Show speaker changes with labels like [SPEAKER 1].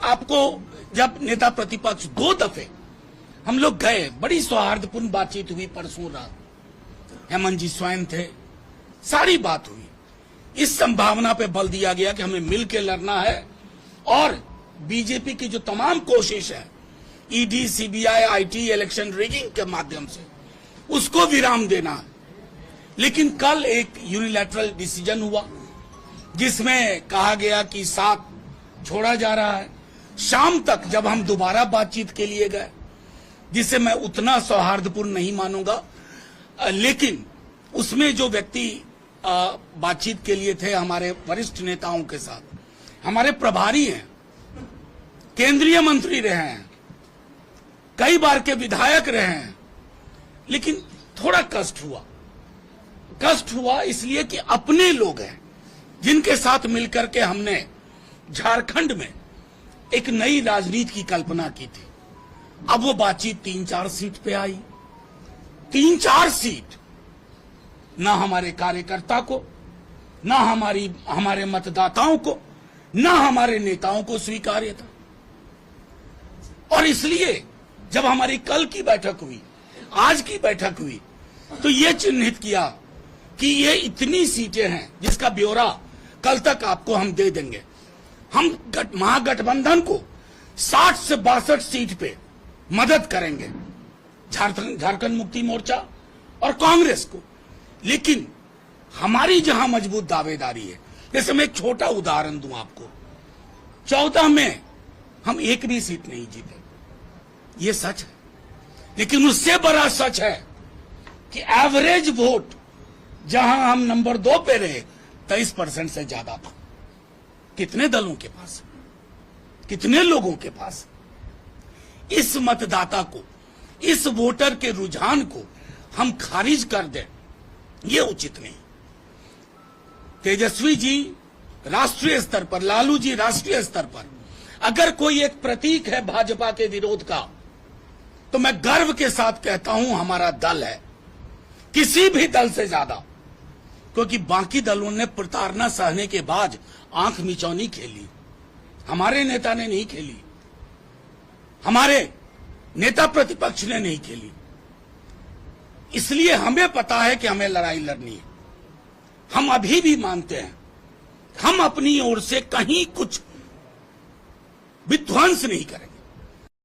[SPEAKER 1] आपको जब नेता प्रतिपक्ष 2 दफे हम लोग गए, बड़ी सौहार्दपूर्ण बातचीत हुई। परसों रात हेमंत जी स्वयं थे, सारी बात हुई। इस संभावना पे बल दिया गया कि हमें मिलकर लड़ना है और बीजेपी की जो तमाम कोशिश है ED, CBI, IT, election rigging के माध्यम से, उसको विराम देना है। लेकिन कल एक यूनिलैटरल डिसीजन हुआ जिसमें कहा गया कि साथ छोड़ा जा रहा है। शाम तक जब हम दोबारा बातचीत के लिए गए, जिसे मैं उतना सौहार्दपूर्ण नहीं मानूंगा, लेकिन उसमें जो व्यक्ति बातचीत के लिए थे हमारे वरिष्ठ नेताओं के साथ, हमारे प्रभारी हैं, केंद्रीय मंत्री रहे हैं, कई बार के विधायक रहे हैं, लेकिन थोड़ा कष्ट हुआ इसलिए कि अपने लोग हैं जिनके साथ मिलकर के हमने झारखंड में एक नई राजनीति की कल्पना की थी। अब वो बातचीत 3-4 सीट पे आई। 3-4 सीट ना हमारे कार्यकर्ता को, ना हमारे मतदाताओं को, ना हमारे नेताओं को स्वीकार्य था। और इसलिए जब हमारी कल की बैठक हुई, आज की बैठक हुई, तो ये चिन्हित किया कि ये इतनी सीटें हैं जिसका ब्यौरा कल तक आपको हम दे देंगे। हम महागठबंधन को 60 से 62 सीट पे मदद करेंगे, झारखंड मुक्ति मोर्चा और कांग्रेस को। लेकिन हमारी जहां मजबूत दावेदारी है, जैसे मैं एक छोटा उदाहरण दूं आपको, 14 में हम एक भी सीट नहीं जीते, ये सच है। लेकिन उससे बड़ा सच है कि एवरेज वोट जहां हम नंबर 2 पे रहे 23% से ज्यादा था। कितने दलों के पास, कितने लोगों के पास? इस मतदाता को, इस वोटर के रुझान को हम खारिज कर दें, ये उचित नहीं। तेजस्वी जी राष्ट्रीय स्तर पर, लालू जी राष्ट्रीय स्तर पर, अगर कोई एक प्रतीक है भाजपा के विरोध का, तो मैं गर्व के साथ कहता हूं हमारा दल है, किसी भी दल से ज्यादा। क्योंकि बाकी दलों ने प्रताड़ना सहने के बाद आंख मिचौनी खेली, हमारे नेता ने नहीं खेली, हमारे नेता प्रतिपक्ष ने नहीं खेली। इसलिए हमें पता है कि हमें लड़ाई लड़नी है। हम अभी भी मानते हैं हम अपनी ओर से कहीं कुछ विध्वंस नहीं करेंगे।